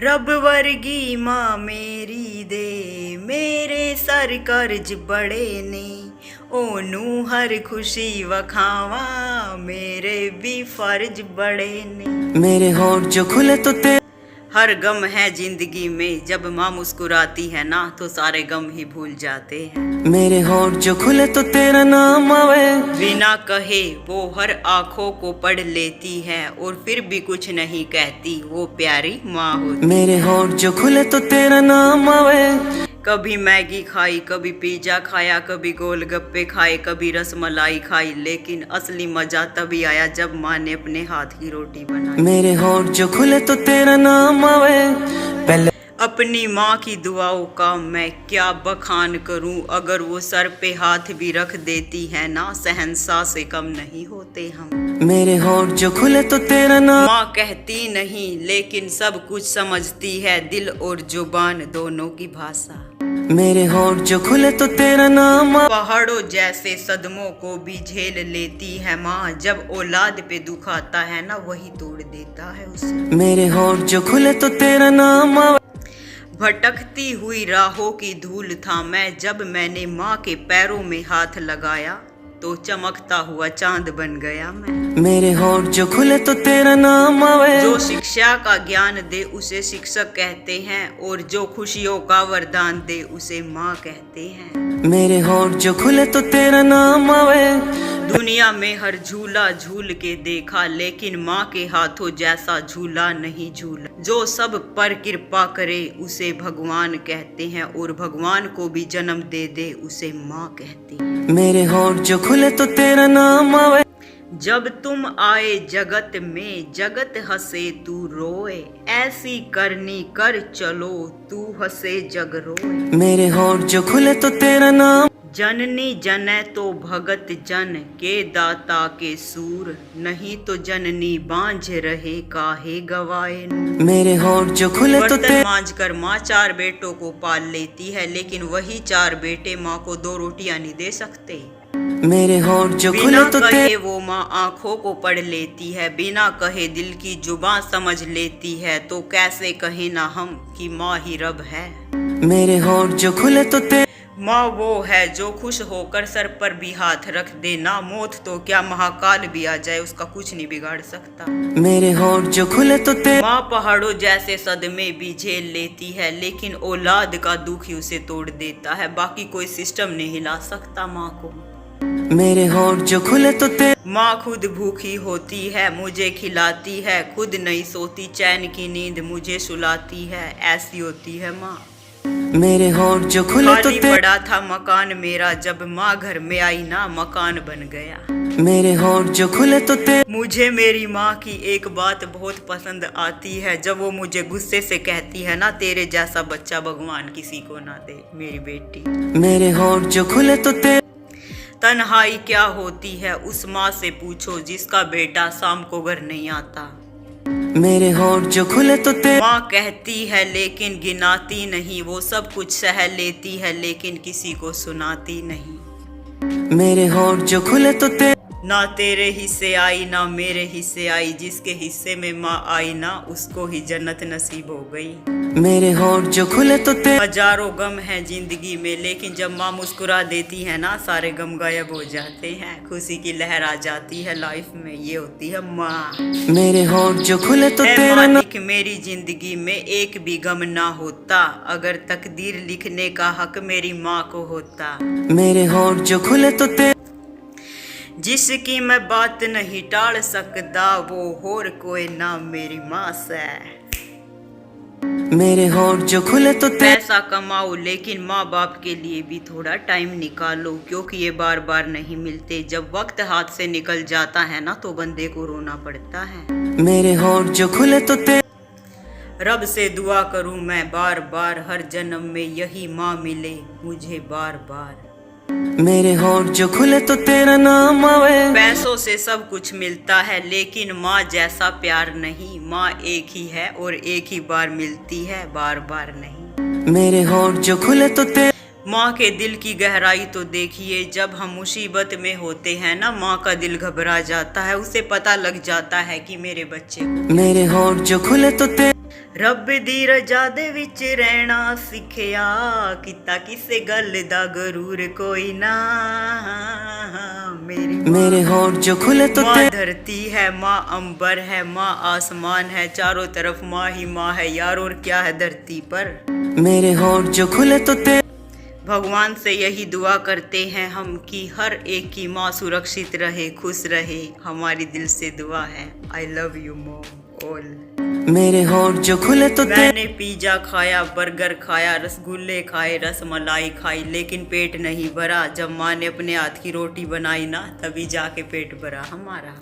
रब वर्गी माँ मेरी दे मेरे सर कर्ज बड़े ने ओनू हर खुशी वखावा मेरे भी फर्ज बड़े ने। मेरे होठ जो खुले तो हर गम है जिंदगी में, जब माँ मुस्कुराती है ना तो सारे गम ही भूल जाते हैं। मेरे होठ जो खुले तो तेरा नाम आवे, बिना कहे वो हर आंखों को पढ़ लेती है और फिर भी कुछ नहीं कहती, वो प्यारी माँ होती। मेरे होठ जो खुले तो तेरा नाम आवे। कभी मैगी खाई, कभी पिज्जा खाया, कभी गोलगप्पे खाए, कभी रसमलाई खाई, लेकिन असली मजा तभी आया जब माँ ने अपने हाथ की रोटी बनाई। मेरे होठ जो खुले तो तेरा नाम आवे। पहले अपनी माँ की दुआओं का मैं क्या बखान करूं, अगर वो सर पे हाथ भी रख देती है ना शहंशाह से कम नहीं होते हम। मेरे होठ जो खुले तो तेरा नाम। माँ कहती नहीं लेकिन सब कुछ समझती है, दिल और जुबान दोनों की भाषा। मेरे होठ जो खुले तो तेरा नाम। पहाड़ों जैसे सदमों को भी झेल लेती है माँ, जब औलाद पे दुख आता है ना वही तोड़ देता है उसे। मेरे होठ जो खुले तो तेरा नाम। भटकती हुई राहों की धूल था मैं, जब मैंने माँ के पैरों में हाथ लगाया तो चमकता हुआ चांद बन गया मैं। मेरे होठ जो खुले तो तेरा नाम आवे। जो शिक्षा का ज्ञान दे उसे शिक्षक कहते हैं, और जो खुशियों का वरदान दे उसे माँ कहते हैं। मेरे होठ जो खुले तो तेरा नाम आवे। दुनिया में हर झूला झूल के देखा, लेकिन माँ के हाथों जैसा झूला नहीं झूला। जो सब पर कृपा करे उसे भगवान कहते हैं, और भगवान को भी जन्म दे दे उसे माँ कहती है। मेरे होठ जो खुले तो तेरा नाम आवे। जब तुम आए जगत में जगत हंसे तू रोए, ऐसी करनी कर चलो तू हंसे जग रोए। मेरे होठ जो खुले तो तेरा नाम। जननी जनै तो भगत जन के दाता के सूर, नहीं तो जननी बांझ रहे काहे गवाए नूर। मेरे होठ जो खुले तो बर्तन मांझ कर माँ 4 बेटों को पाल लेती है, लेकिन वही 4 बेटे माँ को 2 रोटियां नहीं दे सकते। मेरे होठ जो खुले बिना तो कहे वो माँ आंखों को पढ़ लेती है, बिना कहे दिल की जुबान समझ लेती है, तो कैसे कहे ना हम कि माँ ही रब है। मेरे होठ जो खुले तो माँ वो है जो खुश होकर सर पर भी हाथ रख देना, मौत तो क्या महाकाल भी आ जाए उसका कुछ नहीं बिगाड़ सकता। मेरे होठ जो खुले तो माँ पहाड़ों जैसे सदमे भी झेल लेती है, लेकिन औलाद का दुख ही उसे तोड़ देता है, बाकी कोई सिस्टम नहीं हिला सकता माँ को। मेरे होठ जो खुले तो माँ खुद भूखी होती है मुझे खिलाती है, खुद नहीं सोती चैन की नींद मुझे सुलाती है, ऐसी होती है माँ। मेरे होठ जो खुले तो खाली पड़ा था मकान मेरा, जब माँ घर में आई ना मकान बन गया। मेरे होठ जो खुले तो मुझे मेरी माँ की एक बात बहुत पसंद आती है, जब वो मुझे गुस्से से कहती है ना तेरे जैसा बच्चा भगवान किसी को ना दे मेरी बेटी। मेरे होठ जो खुले तो तन्हाई क्या होती है उस माँ से पूछो, जिसका बेटा शाम को घर नहीं आता। मेरे होठ जो खुले तो माँ कहती है लेकिन गिनाती नहीं, वो सब कुछ सह लेती है लेकिन किसी को सुनाती नहीं। मेरे होठ जो खुले तो ना तेरे हिस्से आई ना मेरे हिस्से आई, जिसके हिस्से में माँ आई ना उसको ही जन्नत नसीब हो गई। मेरे होठ जो खुले तो हजारों गम है जिंदगी में, लेकिन जब माँ मुस्कुरा देती है ना सारे गम गायब हो जाते हैं, खुशी की लहर आ जाती है लाइफ में, ये होती है माँ। मेरे होठ जो खुले तो मालिक मेरी जिंदगी में एक भी गम ना होता, अगर तकदीर लिखने का हक मेरी माँ को होता। मेरे होठ जो खुले तो जिसकी मैं बात नहीं टाल सकता, वो और कोई ना मेरी माँ से। मेरे होठ जो खुले तो पैसा कमाओ लेकिन माँ बाप के लिए भी थोड़ा टाइम निकालो, क्योंकि ये बार बार नहीं मिलते। जब वक्त हाथ से निकल जाता है ना तो बंदे को रोना पड़ता है। मेरे होठ जो खुले तो रब से दुआ करूं मैं बार बार, हर जन्म में यही माँ मिले मुझे बार बार। मेरे होठ जो खुले तो तेरा नाम आवे। पैसों से सब कुछ मिलता है लेकिन माँ जैसा प्यार नहीं, माँ एक ही है और एक ही बार मिलती है बार बार नहीं। मेरे होठ जो खुले तो माँ के दिल की गहराई तो देखिए, जब हम मुसीबत में होते हैं ना माँ का दिल घबरा जाता है, उसे पता लग जाता है कि मेरे बच्चे को। मेरे होठ जो खुले तो ਰੱਬ ਦੀ ਰਜ਼ਾ ਦੇ ਵਿੱਚ ਰਹਿਣਾ ਸਿੱਖਿਆ ਕੀਤਾ ਕਿਸੇ ਗੱਲ ਦਾ ਗਰੂਰ ਕੋਈ ਨਾ मेरे होठ जो खुले तो माँ धरती है, माँ अंबर है, माँ आसमान है, चारों तरफ माँ ही माँ है यार, और क्या है धरती पर। मेरे होठ जो खुले तो भगवान से यही दुआ करते हैं हम कि हर एक की माँ सुरक्षित रहे, खुश रहे। हमारी दिल से दुआ है। I love you mom all. मेरे होठ जो खुले तो मैंने पिज्जा खाया, बर्गर खाया, रसगुल्ले खाए, रसमलाई खाई, लेकिन पेट नहीं भरा। जब माँ ने अपने हाथ की रोटी बनाई ना, तभी जाके पेट भरा हमारा।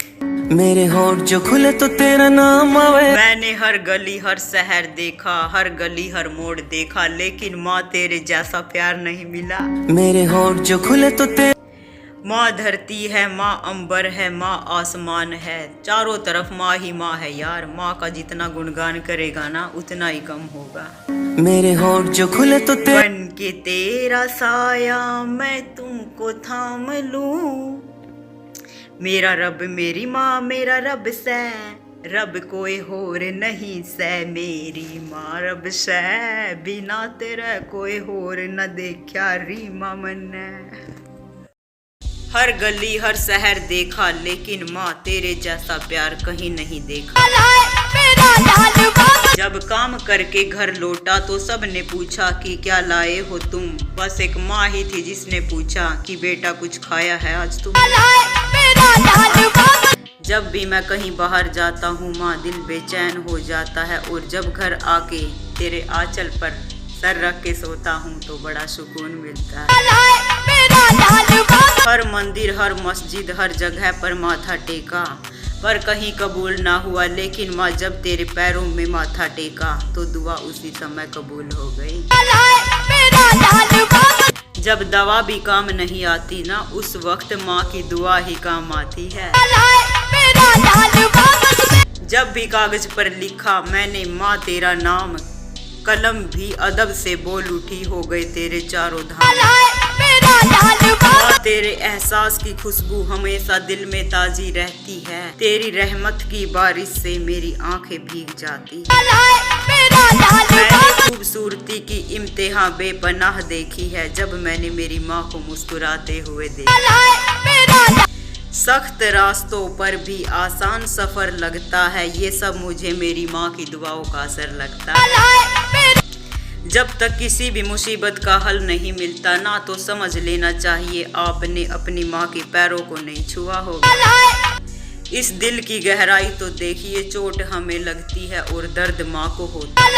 मेरे होठ जो खुले तो तेरा नाम आवे। मैंने हर गली हर शहर देखा, हर गली हर मोड़ देखा, लेकिन माँ तेरे जैसा प्यार नहीं मिला। मेरे होठ जो खुले तो माँ धरती है, माँ अंबर है, माँ आसमान है, चारों तरफ माँ ही माँ है यार। माँ का जितना गुणगान करेगा ना, उतना ही कम होगा। मेरे होठ जो खुले तो बन के तेरा साया मैं तुमको थाम लूं, मेरा रब मेरी माँ मेरा रब सै, रब कोई होर नहीं सै, मेरी माँ रब सै, बिना तेरा कोई होर न देखा रीमा मन्ने। हर गली हर शहर देखा, लेकिन माँ तेरे जैसा प्यार कहीं नहीं देखा। जब काम करके घर लौटा तो सब ने पूछा कि क्या लाए हो तुम, बस एक माँ ही थी जिसने पूछा कि बेटा कुछ खाया है आज तुम। जब भी मैं कहीं बाहर जाता हूँ माँ दिल बेचैन हो जाता है, और जब घर आके तेरे आंचल पर सर रख के सोता हूँ तो बड़ा सुकून मिलता है। हर मंदिर हर मस्जिद हर जगह पर माथा टेका, पर कहीं कबूल ना हुआ, लेकिन माँ जब तेरे पैरों में माथा टेका तो दुआ उसी समय कबूल हो गई। जब दवा भी काम नहीं आती ना, उस वक्त माँ की दुआ ही काम आती है। जब भी कागज पर लिखा मैंने माँ तेरा नाम, कलम भी अदब से बोल उठी, हो गए तेरे चारों धाम। माँ तेरे एहसास की खुशबू हमेशा दिल में ताजी रहती है, तेरी रहमत की बारिश से मेरी आंखें भीग जाती है। मैंने खूबसूरती की इम्तिहान बेपनाह देखी है, जब मैंने मेरी माँ को मुस्कुराते हुए देखा। सख्त रास्तों पर भी आसान सफर लगता है, ये सब मुझे मेरी माँ की दुआओं का असर लगता है। जब तक किसी भी मुसीबत का हल नहीं मिलता ना, तो समझ लेना चाहिए आपने अपनी माँ के पैरों को नहीं छुआ होगा। इस दिल की गहराई तो देखिए, चोट हमें लगती है और दर्द माँ को होता है।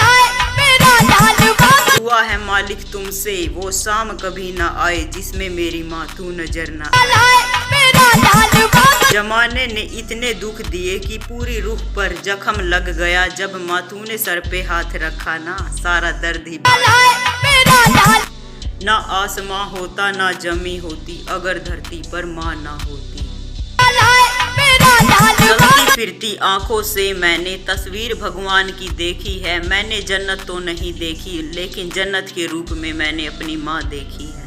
दुआ है मालिक तुमसे वो शाम कभी ना आए, जिसमें मेरी माँ तू नजर ना आए। जमाने ने इतने दुख दिए कि पूरी रूह पर जख्म लग गया, जब माँ तूने सर पे हाथ रखा ना, सारा दर्द ही ना आसमां होता ना जमी होती, अगर धरती पर माँ ना होती। चलती फिरती आंखों से मैंने तस्वीर भगवान की देखी है, मैंने जन्नत तो नहीं देखी, लेकिन जन्नत के रूप में मैंने अपनी माँ देखी है।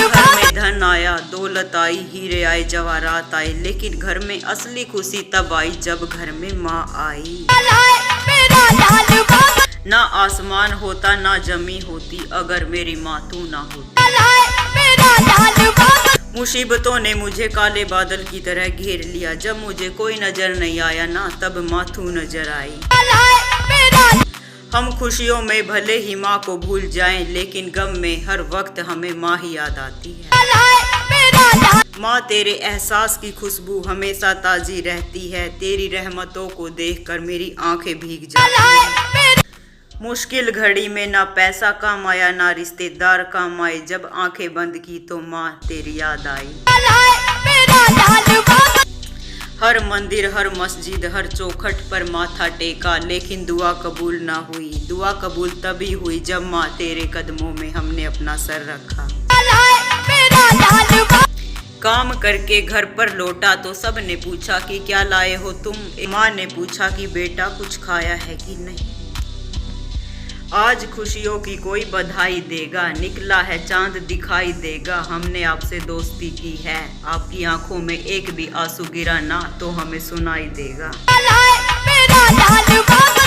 घर में धन आया दौलत आई, हीरे आए जवाहरात आए, लेकिन घर में असली खुशी तब आई जब घर में माँ आई। ना आसमान होता ना जमी होती, अगर मेरी माँ तू ना होती। मुसीबतों ने मुझे काले बादल की तरह घेर लिया, जब मुझे कोई नजर नहीं आया ना, तब माँ तू नजर आई। हम खुशियों में भले ही माँ को भूल जाएं, लेकिन गम में हर वक्त हमें माँ ही याद आती है। माँ तेरे एहसास की खुशबू हमेशा ताजी रहती है, तेरी रहमतों को देखकर मेरी आंखें भीग जाती हैं। मुश्किल घड़ी में ना पैसा काम आया ना रिश्तेदार काम आए, जब आंखें बंद की तो माँ तेरी याद आई। हर मंदिर हर मस्जिद हर चौखट पर माथा टेका, लेकिन दुआ कबूल ना हुई। दुआ कबूल तभी हुई जब माँ तेरे कदमों में हमने अपना सर रखा। काम करके घर पर लौटा तो सब ने पूछा कि क्या लाए हो तुम। माँ ने पूछा कि बेटा कुछ खाया है कि नहीं। आज खुशियों की कोई बधाई देगा, निकला है चांद दिखाई देगा। हमने आपसे दोस्ती की है, आपकी आंखों में एक भी आंसू गिरा ना तो हमें सुनाई देगा। लाल बाबा